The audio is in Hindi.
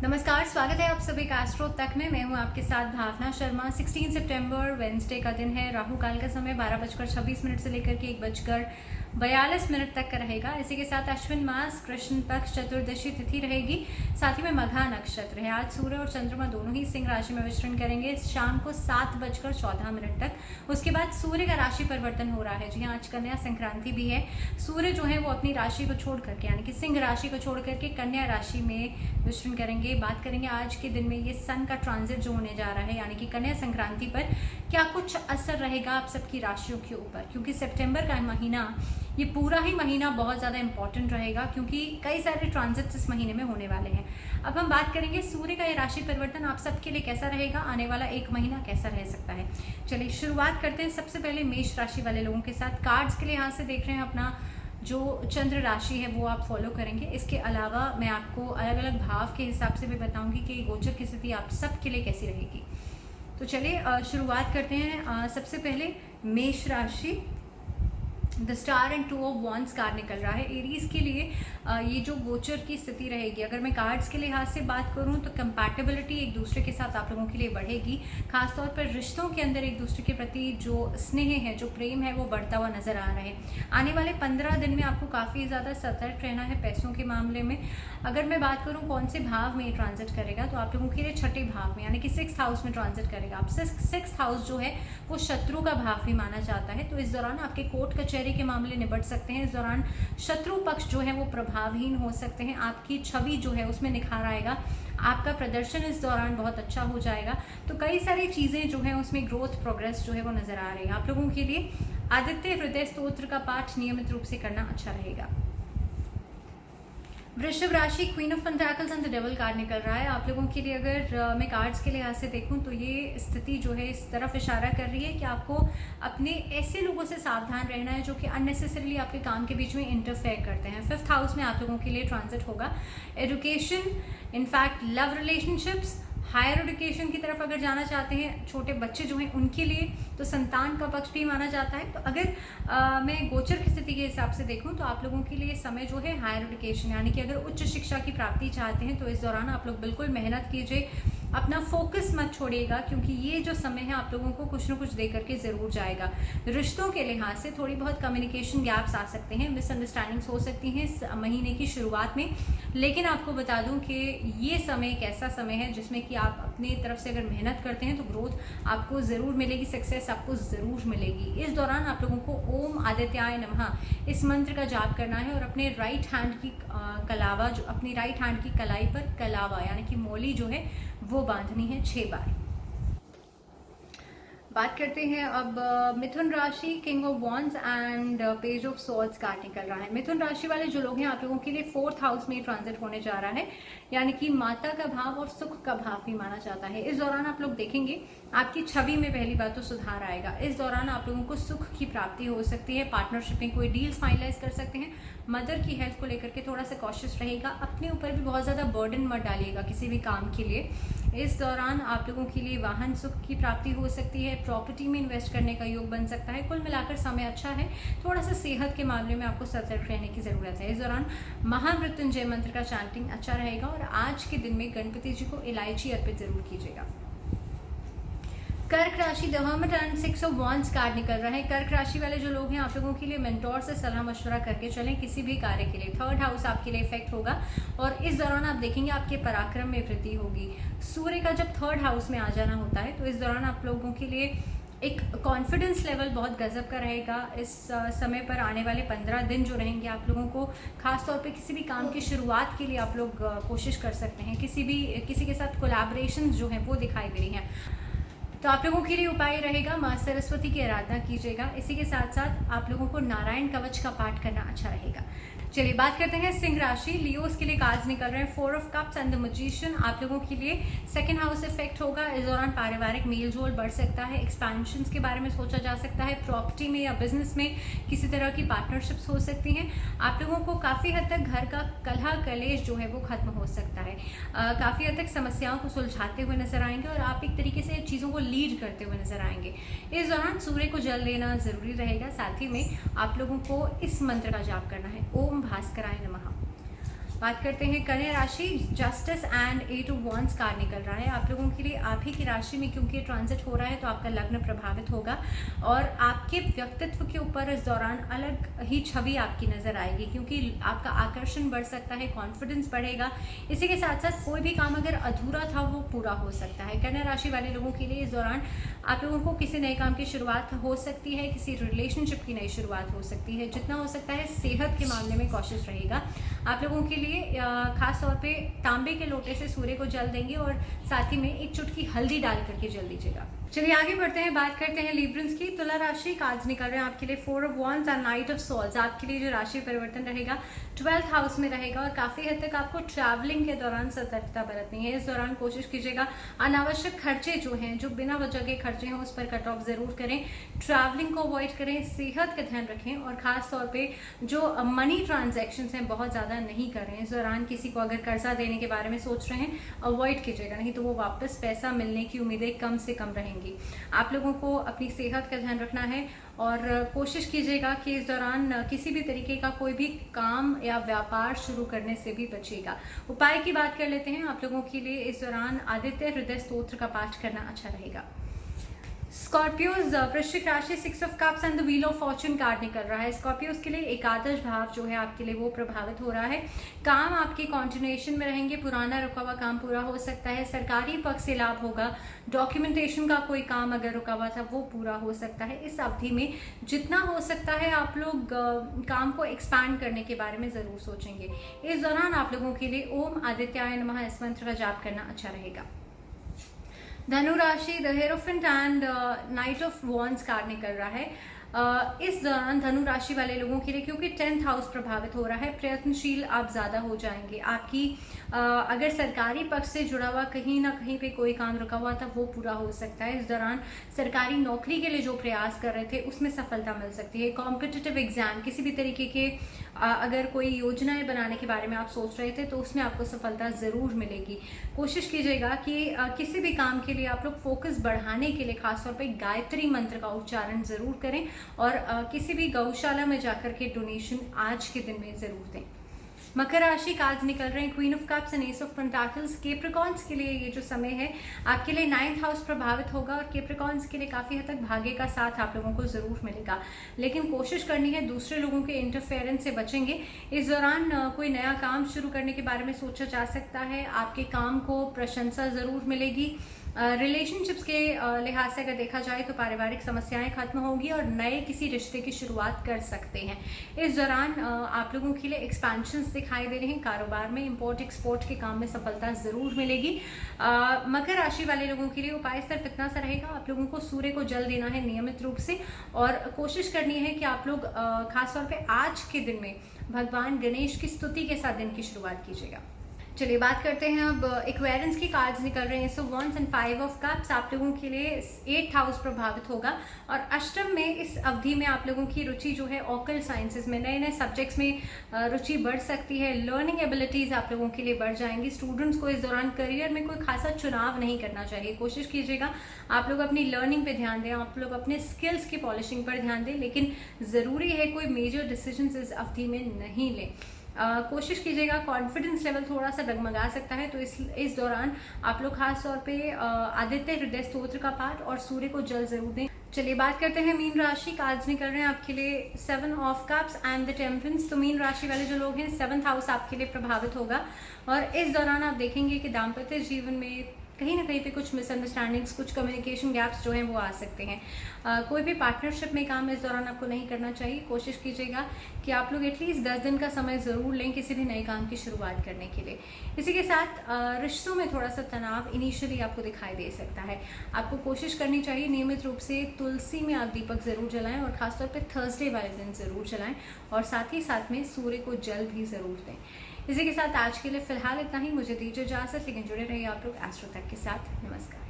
नमस्कार, स्वागत है आप सभी का एस्ट्रो तक में। मैं हूं आपके साथ भावना शर्मा। 16 सितंबर वेंसडे का दिन है। राहु काल का समय 12:26 से लेकर के 1:42 तक का रहेगा। इसी के साथ अश्विन मास कृष्ण पक्ष चतुर्दशी तिथि रहेगी। साथ ही में मघा नक्षत्र है। आज सूर्य और चंद्रमा दोनों ही सिंह राशि में विचरण करेंगे शाम को 7:14 तक। उसके बाद सूर्य का राशि परिवर्तन हो रहा है। जी हाँ, आज कन्या संक्रांति भी है। सूर्य जो है वो अपनी राशि को छोड़ करके यानी कि सिंह राशि को छोड़ करके कन्या राशि में विचरण करेंगे। बात करेंगे आज के दिन में ये सन का ट्रांजिट जो होने जा रहा है यानी कि कन्या संक्रांति पर क्या कुछ असर रहेगा आप सबकी राशियों के ऊपर, क्योंकि सितंबर का महीना, ये पूरा ही महीना बहुत ज़्यादा इंपॉर्टेंट रहेगा क्योंकि कई सारे ट्रांजिट्स इस महीने में होने वाले हैं। अब हम बात करेंगे सूर्य का ये राशि परिवर्तन आप सबके लिए कैसा रहेगा, आने वाला एक महीना कैसा रह सकता है। चलिए शुरुआत करते हैं सबसे पहले मेष राशि वाले लोगों के साथ। कार्ड्स के लिए यहाँ से देख रहे हैं अपना जो चंद्र राशि है वो आप फॉलो करेंगे। इसके अलावा मैं आपको अलग अलग भाव के हिसाब से भी बताऊंगी कि गोचर की स्थिति आप सबके लिए कैसी रहेगी। तो चलिए शुरुआत करते हैं। सबसे पहले मेष राशि, the star and 2 of wands card निकल रहा है। एरीज के लिए ये जो गोचर की स्थिति रहेगी, अगर मैं कार्ड्स के लिहाज से बात करूं तो कंपैटिबिलिटी एक दूसरे के साथ आप लोगों के लिए बढ़ेगी। खासतौर पर रिश्तों के अंदर एक दूसरे के प्रति जो स्नेह है, जो प्रेम है, वो बढ़ता हुआ नजर आ रहा है। आने वाले 15 दिन में आपको काफ़ी ज़्यादा सतर्क रहना है पैसों के मामले में। अगर मैं बात करूँ कौन से भाव में ट्रांजिट करेगा तो आप लोगों के लिए छठे भाव में यानी कि 6th हाउस में ट्रांजिट करेगा। आप 6th हाउस जो है वो शत्रु का भाव भी माना जाता है। तो इस दौरान आपके कोर्ट कचहरी के मामले निबट सकते हैं। इस दौरान शत्रु पक्ष जो है वो प्रभावहीन हो सकते हैं। आपकी छवि जो है उसमें निखार आएगा। आपका प्रदर्शन इस दौरान बहुत अच्छा हो जाएगा। तो कई सारी चीज़ें जो है उसमें ग्रोथ प्रोग्रेस जो है वो नजर आ रही है। आप लोगों के लिए आदित्य हृदय स्तोत्र का पाठ नियमित रूप से करना अच्छा रहेगा। वृषभ राशि, queen of pentacles and the devil card निकल रहा है। आप लोगों के लिए अगर मैं कार्ड्स के लिहाज से देखूं तो ये स्थिति जो है इस तरफ इशारा कर रही है कि आपको अपने ऐसे लोगों से सावधान रहना है जो कि अननेसेसरीली आपके काम के बीच में इंटरफेयर करते हैं। 5th हाउस में आप लोगों के लिए ट्रांजिट होगा। Education, in fact love relationships, higher education की तरफ अगर जाना चाहते हैं, छोटे बच्चे जो हैं उनके लिए तो संतान का पक्ष भी माना जाता है। तो अगर मैं गोचर की स्थिति के हिसाब से देखूं तो आप लोगों के लिए समय जो है हायर एजुकेशन यानी कि अगर उच्च शिक्षा की प्राप्ति चाहते हैं तो इस दौरान आप लोग बिल्कुल मेहनत कीजिए, अपना फोकस मत छोड़िएगा क्योंकि ये जो समय है आप लोगों को कुछ न कुछ दे करके ज़रूर जाएगा। रिश्तों के लिहाज से थोड़ी बहुत कम्युनिकेशन गैप्स आ सकते हैं, मिसअंडरस्टैंडिंग्स हो सकती हैं इस महीने की शुरुआत में। लेकिन आपको बता दूं कि ये समय एक ऐसा समय है जिसमें कि आप अपनी तरफ से अगर मेहनत करते हैं तो ग्रोथ आपको ज़रूर मिलेगी, सक्सेस आपको ज़रूर मिलेगी। इस दौरान आप लोगों को ओम आदित्याय नमः इस मंत्र का जाप करना है और अपने राइट हैंड की कलावा, जो अपनी राइट हैंड की कलाई पर कलावा यानी कि मौली जो है वो बांधनी है 6 बार। बात करते हैं अब मिथुन राशि, king of wands and page of swords card निकल रहा है। मिथुन राशि वाले जो लोग हैं आप लोगों के लिए 4th हाउस में ट्रांजिट होने जा रहा है यानी कि माता का भाव और सुख का भाव भी माना जाता है। इस दौरान आप लोग देखेंगे आपकी छवि में पहली बात तो सुधार आएगा। इस दौरान आप लोगों को सुख की प्राप्ति हो सकती है। पार्टनरशिप में कोई डील्स फाइनलाइज कर सकते हैं। मदर की हेल्थ को लेकर के थोड़ा सा कॉशियस रहेगा। अपने ऊपर भी बहुत ज़्यादा बर्डन मत डालिएगा किसी भी काम के लिए। इस दौरान आप लोगों के लिए वाहन सुख की प्राप्ति हो सकती है। प्रॉपर्टी में इन्वेस्ट करने का योग बन सकता है। कुल मिलाकर समय अच्छा है। थोड़ा सा सेहत के मामले में आपको सतर्क रहने की ज़रूरत है। इस दौरान महामृत्युंजय मंत्र का चैंटिंग अच्छा रहेगा और आज के दिन में गणपति जी को इलायची अर्पित जरूर कीजिएगा। कर्क राशि, the hermit and 6 of wands card निकल रहा है। कर्क राशि वाले जो लोग हैं आप लोगों के लिए मेंटोर से सलाह मशवरा करके चलें किसी भी कार्य के लिए। 3rd हाउस आपके लिए इफेक्ट होगा और इस दौरान आप देखेंगे आपके पराक्रम में वृद्धि होगी। सूर्य का जब 3rd हाउस में आ जाना होता है तो इस दौरान आप लोगों के लिए एक कॉन्फिडेंस लेवल बहुत गजब का रहेगा। इस समय पर आने वाले 15 दिन जो रहेंगे आप लोगों को खासतौर पे किसी भी काम की शुरुआत के लिए आप लोग कोशिश कर सकते हैं। किसी के साथ कोलैबोरेशन जो है वो दिखाई दे रही हैं। तो आप लोगों के लिए उपाय रहेगा माँ सरस्वती की आराधना कीजिएगा। इसी के साथ साथ आप लोगों को नारायण कवच का पाठ करना अच्छा रहेगा। चलिए बात करते हैं सिंह राशि, लियोस के लिए कार्ड्स निकल रहे हैं। 4 of cups and the magician. आप लोगों के लिए 2nd हाउस इफेक्ट होगा। इस दौरान पारिवारिक मेल जोल बढ़ सकता है। एक्सपेंशंस के बारे में सोचा जा सकता है। प्रॉपर्टी में या बिजनेस में किसी तरह की पार्टनरशिप्स हो सकती हैं। आप लोगों को काफ़ी हद तक घर का कलह कलेश जो है वो खत्म हो सकता है। काफ़ी हद तक समस्याओं को सुलझाते हुए नजर आएंगे और आप एक तरीके से चीज़ों को लीड करते हुए नजर आएंगे। इस दौरान सूर्य को जल देना जरूरी रहेगा। साथ ही में आप लोगों को इस मंत्र का जाप करना है, ओम भास्कराय नमः। बात करते हैं कन्या राशि, justice and 8 of wands card निकल रहा है आप लोगों के लिए। आप ही की राशि में क्योंकि ट्रांजिट हो रहा है तो आपका लग्न प्रभावित होगा और आपके व्यक्तित्व के ऊपर इस दौरान अलग ही छवि आपकी नजर आएगी, क्योंकि आपका आकर्षण बढ़ सकता है, कॉन्फिडेंस बढ़ेगा। इसी के साथ साथ कोई भी काम अगर अधूरा था वो पूरा हो सकता है। कन्या राशि वाले लोगों के लिए इस दौरान आप लोगों को किसी नए काम की शुरुआत हो सकती है, किसी रिलेशनशिप की नई शुरुआत हो सकती है। जितना हो सकता है सेहत के मामले में कॉशियस रहेगा। आप लोगों के लिए खास तौर पे तांबे के लोटे से सूर्य को जल देंगे और साथ ही में एक चुटकी हल्दी डाल करके जल दीजिएगा। चलिए आगे बढ़ते हैं, बात करते हैं लिब्रंस की। तुला राशि कार्ड्स निकल रहे हैं आपके लिए 4 of wands and knight of souls. आपके लिए जो राशि परिवर्तन रहेगा 12th हाउस में रहेगा और काफी हद तक आपको ट्रैवलिंग के दौरान सतर्कता बरतनी है। इस दौरान कोशिश कीजिएगा अनावश्यक खर्चे जो हैं, जो बिना वजह के खर्चे हैं, उस पर कट ऑफ जरूर करें। ट्रैवलिंग को अवॉइड करें, सेहत का ध्यान रखें और खास तौर पे जो मनी ट्रांजेक्शन हैं बहुत ज्यादा नहीं करें। इस दौरान किसी को अगर कर्जा देने के बारे में सोच रहे हैं अवॉइड कीजिएगा, नहीं तो वो वापस पैसा मिलने की उम्मीदें कम से कम रहेंगी। आप लोगों को अपनी सेहत का ध्यान रखना है और कोशिश कीजिएगा कि इस दौरान किसी भी तरीके का कोई भी काम या व्यापार शुरू करने से भी बचिएगा। उपाय की बात कर लेते हैं। आप लोगों के लिए इस दौरान आदित्य हृदय स्तोत्र का पाठ करना अच्छा रहेगा। स्कॉर्पियोज, वृश्चिक राशि 6 of cups and the wheel of Fortune card निकल रहा है। स्कॉर्पियोज के लिए एकादश भाव जो है आपके लिए वो प्रभावित हो रहा है। काम आपके कंटिन्यूएशन में रहेंगे, पुराना रुका हुआ काम पूरा हो सकता है। सरकारी पक्ष से लाभ होगा। डॉक्यूमेंटेशन का कोई काम अगर रुका हुआ था वो पूरा हो सकता है। इस अवधि में जितना हो सकता है आप लोग काम को एक्सपैंड करने के बारे में जरूर सोचेंगे। इस दौरान आप लोगों के लिए ओम आदित्याय नमः इस मंत्र का जाप करना अच्छा रहेगा। धनु राशि, the hierophant and knight of wands card निकल रहा है। इस दौरान धनु राशि वाले लोगों के लिए क्योंकि 10th हाउस प्रभावित हो रहा है, प्रयत्नशील आप ज्यादा हो जाएंगे। आपकी अगर सरकारी पक्ष से जुड़ा हुआ कहीं ना कहीं पे कोई काम रुका हुआ था वो पूरा हो सकता है। इस दौरान सरकारी नौकरी के लिए जो प्रयास कर रहे थे उसमें सफलता मिल सकती है। कॉम्पिटिटिव एग्जाम, किसी भी तरीके के अगर कोई योजनाएं बनाने के बारे में आप सोच रहे थे तो उसमें आपको सफलता जरूर मिलेगी। कोशिश कीजिएगा कि किसी भी काम के लिए आप लोग फोकस बढ़ाने के लिए खासतौर पे गायत्री मंत्र का उच्चारण जरूर करें और किसी भी गौशाला में जाकर के डोनेशन आज के दिन में जरूर दें। मकर राशि कार्ड्स निकल रहे हैं queen of cups and S of pentacles. Capricorns के लिए ये जो समय है आपके लिए 9th हाउस प्रभावित होगा और केप्रिकॉन्स के लिए काफी हद तक भाग्य का साथ आप लोगों को जरूर मिलेगा, लेकिन कोशिश करनी है दूसरे लोगों के इंटरफेरेंस से बचेंगे। इस दौरान कोई नया काम शुरू करने के बारे में सोचा जा सकता है। आपके काम को प्रशंसा जरूर मिलेगी। रिलेशनशिप्स के लिहाज से अगर देखा जाए तो पारिवारिक समस्याएं खत्म होगी और नए किसी रिश्ते की शुरुआत कर सकते हैं। इस दौरान आप लोगों के लिए एक्सपेंशंस दिखाई दे रहे हैं। कारोबार में इंपोर्ट एक्सपोर्ट के काम में सफलता जरूर मिलेगी। मकर राशि वाले लोगों के लिए उपाय सिर्फ इतना सा रहेगा, आप लोगों को सूर्य को जल देना है नियमित रूप से और कोशिश करनी है कि आप लोग खासतौर पे आज के दिन में भगवान गणेश की स्तुति के साथ दिन की शुरुआत कीजिएगा। चलिए बात करते हैं अब एक्वेरियंस की कार्ड्स निकल रहे हैं। सो वॉन्ड्स एंड 5 ऑफ कप्स आप लोगों के लिए 8th हाउस प्रभावित होगा और अष्टम में इस अवधि में आप लोगों की रुचि जो है ऑकल्ट साइंसेज में, नए नए सब्जेक्ट्स में रुचि बढ़ सकती है। लर्निंग एबिलिटीज आप लोगों के लिए बढ़ जाएंगी। स्टूडेंट्स को इस दौरान करियर में कोई खासा चुनाव नहीं करना चाहिए। कोशिश कीजिएगा आप लोग अपनी लर्निंग पे ध्यान दें, आप लोग अपने स्किल्स की पॉलिशिंग पर ध्यान दें, लेकिन जरूरी है कोई मेजर डिसीजन इस अवधि में नहीं लें। कोशिश कीजिएगा, कॉन्फिडेंस लेवल थोड़ा सा डगमगा सकता है तो इस दौरान आप लोग खास तौर पे आदित्य हृदय स्तोत्र का पाठ और सूर्य को जल जरूर दें। चलिए बात करते हैं मीन राशि कार्ड्स निकल रहे हैं आपके लिए 7 of cups and the temperance. तो मीन राशि वाले जो लोग हैं 7th हाउस आपके लिए प्रभावित होगा और इस दौरान आप देखेंगे कि दाम्पत्य जीवन में कहीं ना कहीं पे कुछ मिसअंडरस्टैंडिंग्स, कुछ कम्युनिकेशन गैप्स जो हैं वो आ सकते हैं। कोई भी पार्टनरशिप में काम इस दौरान आपको नहीं करना चाहिए। कोशिश कीजिएगा कि आप लोग एटलीस्ट 10 दिन का समय ज़रूर लें किसी भी नए काम की शुरुआत करने के लिए। इसी के साथ रिश्तों में थोड़ा सा तनाव इनिशियली आपको दिखाई दे सकता है। आपको कोशिश करनी चाहिए नियमित रूप से तुलसी में आप दीपक ज़रूर जलाएं और ख़ासतौर पर थर्सडे वाले दिन ज़रूर जलाएं और साथ ही साथ में सूर्य को जल भी ज़रूर दें। इसी के साथ आज के लिए फिलहाल इतना ही। मुझे दीजिए इजाजत, लेकिन जुड़े रहिए आप लोग एस्ट्रो तक के साथ। नमस्कार।